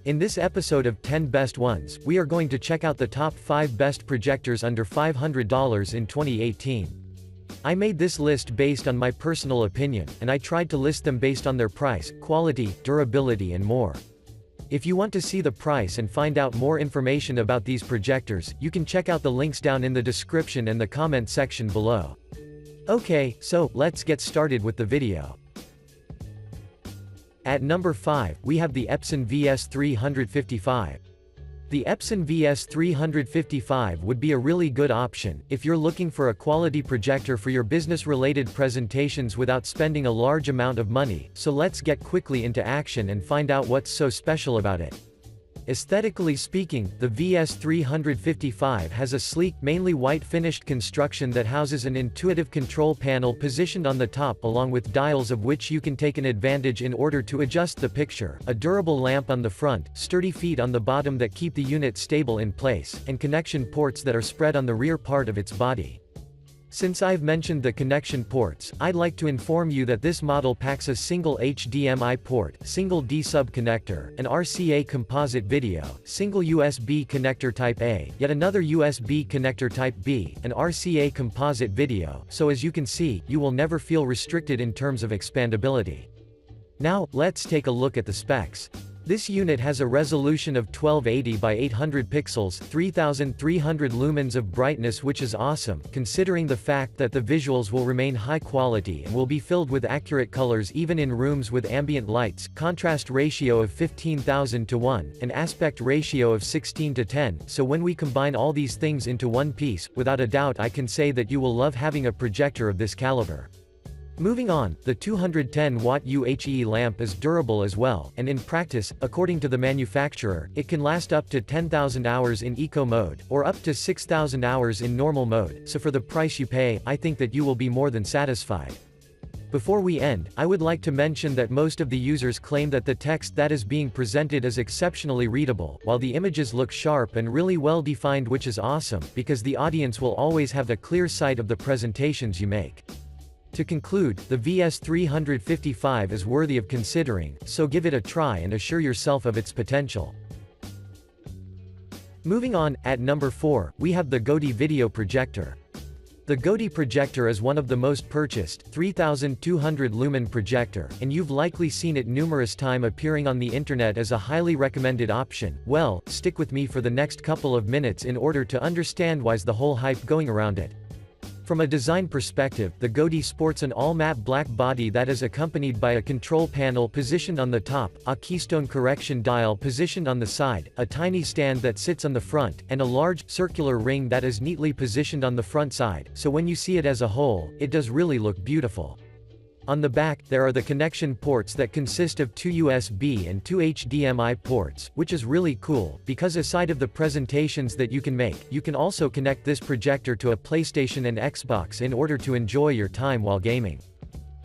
In this episode of 10 Best Ones, we are going to check out the top 5 best projectors under $500 in 2018. I made this list based on my personal opinion, and I tried to list them based on their price, quality, durability and more. If you want to see the price and find out more information about these projectors, you can check out the links down in the description and the comment section below. Okay, so, let's get started with the video. At number 5, we have the Epson VS355. The Epson VS355 would be a really good option if you're looking for a quality projector for your business-related presentations without spending a large amount of money, so let's get quickly into action and find out what's so special about it. Aesthetically speaking, the VS355 has a sleek, mainly white-finished construction that houses an intuitive control panel positioned on the top along with dials of which you can take an advantage in order to adjust the picture, a durable lamp on the front, sturdy feet on the bottom that keep the unit stable in place, and connection ports that are spread on the rear part of its body. Since I've mentioned the connection ports, I'd like to inform you that this model packs a single HDMI port, single D-sub connector, an RCA composite video, single USB connector Type A, yet another USB connector Type B, an RCA composite video, so as you can see, you will never feel restricted in terms of expandability. Now, let's take a look at the specs. This unit has a resolution of 1280 by 800 pixels, 3300 lumens of brightness, which is awesome, considering the fact that the visuals will remain high quality and will be filled with accurate colors even in rooms with ambient lights, contrast ratio of 15,000 to 1, an aspect ratio of 16 to 10, so when we combine all these things into one piece, without a doubt I can say that you will love having a projector of this caliber. Moving on, the 210-watt UHE lamp is durable as well, and in practice, according to the manufacturer, it can last up to 10,000 hours in eco mode, or up to 6,000 hours in normal mode, so for the price you pay, I think that you will be more than satisfied. Before we end, I would like to mention that most of the users claim that the text that is being presented is exceptionally readable, while the images look sharp and really well defined, which is awesome, because the audience will always have a clear sight of the presentations you make. To conclude, the VS355 is worthy of considering, so give it a try and assure yourself of its potential. Moving on, at number 4, we have the Godi Video Projector. The Godi projector is one of the most purchased, 3200 lumen projector, and you've likely seen it numerous times appearing on the internet as a highly recommended option. Well, stick with me for the next couple of minutes in order to understand why's the whole hype going around it. From a design perspective, the Godi sports an all-matte black body that is accompanied by a control panel positioned on the top, a keystone correction dial positioned on the side, a tiny stand that sits on the front, and a large, circular ring that is neatly positioned on the front side, so when you see it as a whole, it does really look beautiful. On the back, there are the connection ports that consist of 2 USB and 2 HDMI ports, which is really cool, because aside of the presentations that you can make, you can also connect this projector to a PlayStation and Xbox in order to enjoy your time while gaming.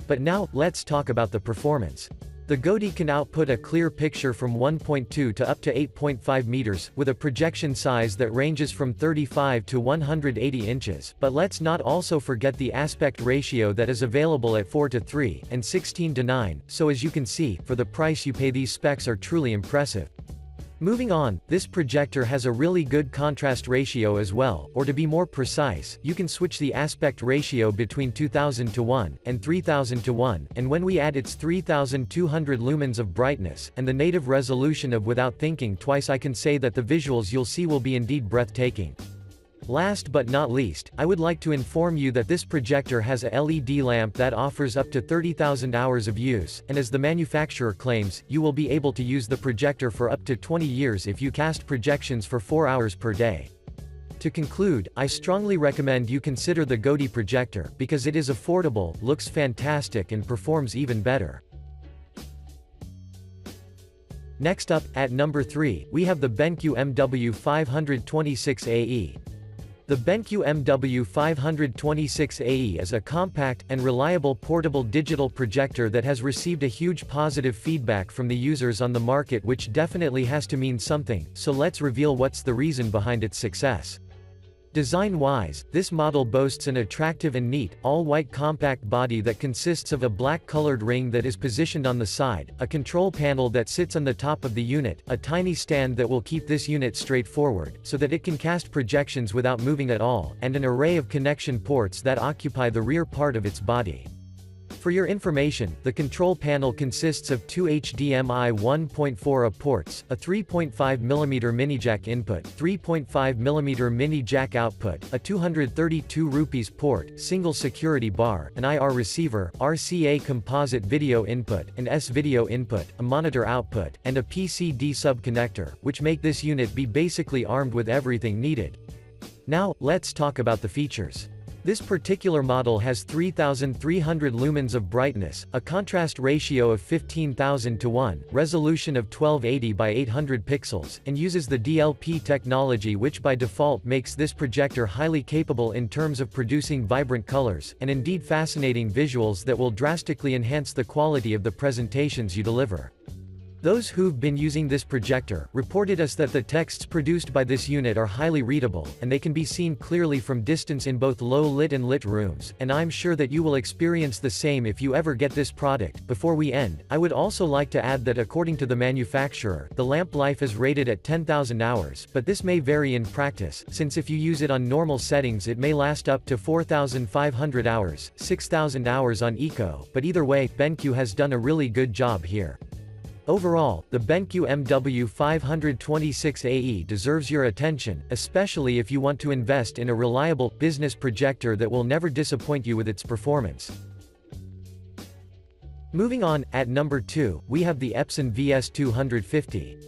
But now, let's talk about the performance. The Godi can output a clear picture from 1.2 to up to 8.5 meters, with a projection size that ranges from 35 to 180 inches, but let's not also forget the aspect ratio that is available at 4 to 3, and 16 to 9, so as you can see, for the price you pay these specs are truly impressive. Moving on, this projector has a really good contrast ratio as well, or to be more precise, you can switch the aspect ratio between 2000 to 1, and 3000 to 1, and when we add its 3200 lumens of brightness, and the native resolution of without thinking twice, I can say that the visuals you'll see will be indeed breathtaking. Last but not least, I would like to inform you that this projector has a LED lamp that offers up to 30,000 hours of use, and as the manufacturer claims, you will be able to use the projector for up to 20 years if you cast projections for 4 hours per day. To conclude, I strongly recommend you consider the Godi projector, because it is affordable, looks fantastic and performs even better. Next up, at number 3, we have the BenQ MW526AE. The BenQ MW526AE is a compact, and reliable portable digital projector that has received a huge positive feedback from the users on the market, which definitely has to mean something, so let's reveal what's the reason behind its success. Design-wise, this model boasts an attractive and neat, all-white compact body that consists of a black-colored ring that is positioned on the side, a control panel that sits on the top of the unit, a tiny stand that will keep this unit straight forward, so that it can cast projections without moving at all, and an array of connection ports that occupy the rear part of its body. For your information, the control panel consists of two HDMI 1.4A ports, a 3.5mm mini-jack input, 3.5mm mini-jack output, a 232 rupees port, single security bar, an IR receiver, RCA composite video input, an S-video input, a monitor output, and a PCD sub-connector, which make this unit be basically armed with everything needed. Now, let's talk about the features. This particular model has 3300 lumens of brightness, a contrast ratio of 15,000 to 1, resolution of 1280 by 800 pixels, and uses the DLP technology, which by default makes this projector highly capable in terms of producing vibrant colors, and indeed fascinating visuals that will drastically enhance the quality of the presentations you deliver. Those who've been using this projector reported us that the texts produced by this unit are highly readable, and they can be seen clearly from distance in both low-lit and lit rooms, and I'm sure that you will experience the same if you ever get this product. Before we end, I would also like to add that according to the manufacturer, the lamp life is rated at 10,000 hours, but this may vary in practice, since if you use it on normal settings it may last up to 4,500 hours, 6,000 hours on Eco, but either way, BenQ has done a really good job here. Overall, the BenQ MW526AE deserves your attention, especially if you want to invest in a reliable, business projector that will never disappoint you with its performance. Moving on, at number 2, we have the Epson VS250.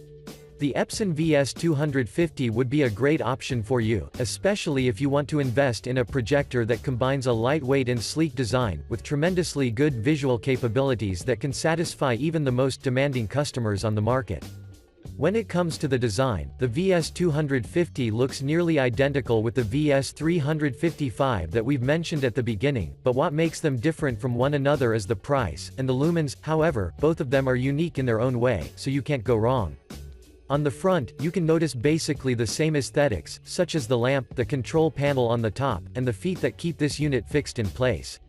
The Epson VS250 would be a great option for you, especially if you want to invest in a projector that combines a lightweight and sleek design, with tremendously good visual capabilities that can satisfy even the most demanding customers on the market. When it comes to the design, the VS250 looks nearly identical with the VS355 that we've mentioned at the beginning, but what makes them different from one another is the price, and the lumens. However, both of them are unique in their own way, so you can't go wrong. On the front, you can notice basically the same aesthetics, such as the lamp, the control panel on the top, and the feet that keep this unit fixed in place.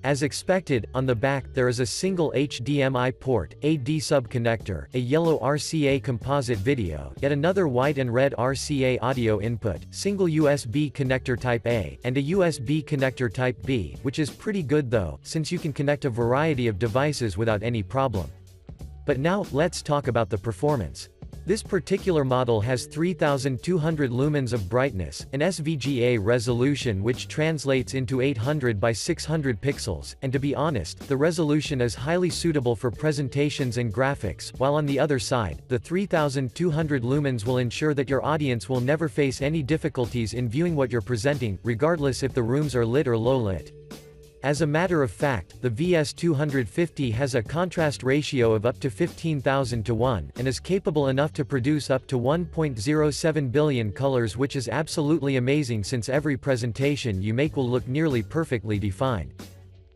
As expected, on the back, there is a single HDMI port, a D sub-connector, a yellow RCA composite video, yet another white and red RCA audio input, single USB connector Type A, and a USB connector Type B, which is pretty good though, since you can connect a variety of devices without any problem. But now, let's talk about the performance. This particular model has 3200 lumens of brightness, an SVGA resolution which translates into 800 by 600 pixels, and to be honest, the resolution is highly suitable for presentations and graphics, while on the other side, the 3200 lumens will ensure that your audience will never face any difficulties in viewing what you're presenting, regardless if the rooms are lit or low lit. As a matter of fact, the VS250 has a contrast ratio of up to 15,000 to 1, and is capable enough to produce up to 1.07 billion colors, which is absolutely amazing since every presentation you make will look nearly perfectly defined.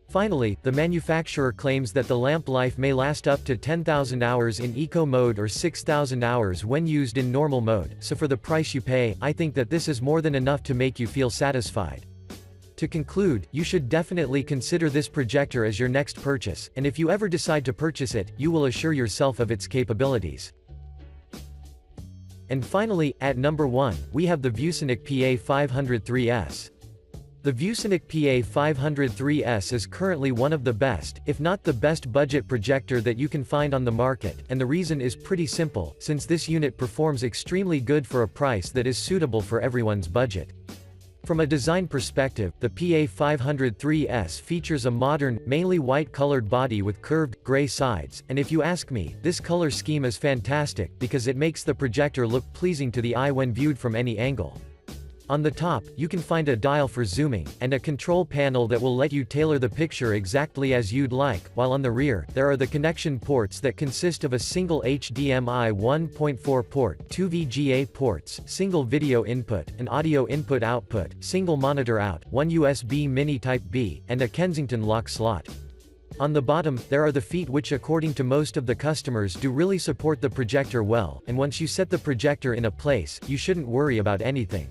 Finally, the manufacturer claims that the lamp life may last up to 10,000 hours in eco mode or 6,000 hours when used in normal mode, so for the price you pay, I think that this is more than enough to make you feel satisfied. To conclude, you should definitely consider this projector as your next purchase, and if you ever decide to purchase it, you will assure yourself of its capabilities. And finally, at number 1, we have the ViewSonic PA503S. The ViewSonic PA503S is currently one of the best, if not the best budget projector that you can find on the market, and the reason is pretty simple, since this unit performs extremely good for a price that is suitable for everyone's budget. From a design perspective, the PA503S features a modern, mainly white-colored body with curved, gray sides, and if you ask me, this color scheme is fantastic because it makes the projector look pleasing to the eye when viewed from any angle. On the top, you can find a dial for zooming, and a control panel that will let you tailor the picture exactly as you'd like, while on the rear, there are the connection ports that consist of a single HDMI 1.4 port, 2 VGA ports, single video input, an audio input-output, single monitor out, one USB mini Type B, and a Kensington lock slot. On the bottom, there are the feet which according to most of the customers do really support the projector well, and once you set the projector in a place, you shouldn't worry about anything.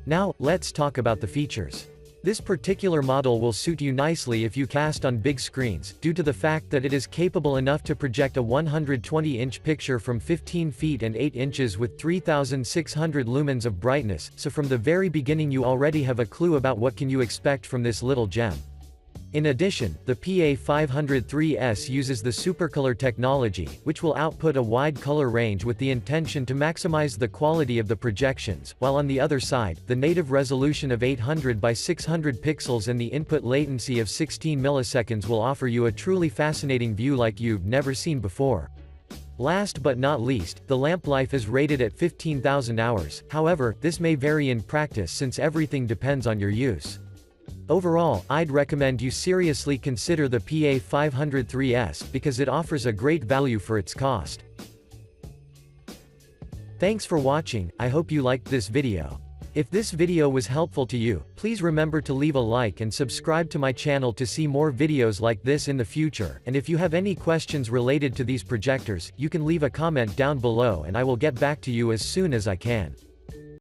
Now, let's talk about the features. This particular model will suit you nicely if you cast on big screens, due to the fact that it is capable enough to project a 120-inch picture from 15 feet and 8 inches with 3600 lumens of brightness, so from the very beginning you already have a clue about what can you expect from this little gem. In addition, the PA503S uses the supercolor technology, which will output a wide color range with the intention to maximize the quality of the projections, while on the other side, the native resolution of 800 by 600 pixels and the input latency of 16 milliseconds will offer you a truly fascinating view like you've never seen before. Last but not least, the lamp life is rated at 15,000 hours, however, this may vary in practice since everything depends on your use. Overall, I'd recommend you seriously consider the PA503S because it offers a great value for its cost. Thanks for watching, I hope you liked this video. If this video was helpful to you, please remember to leave a like and subscribe to my channel to see more videos like this in the future, and if you have any questions related to these projectors, you can leave a comment down below and I will get back to you as soon as I can.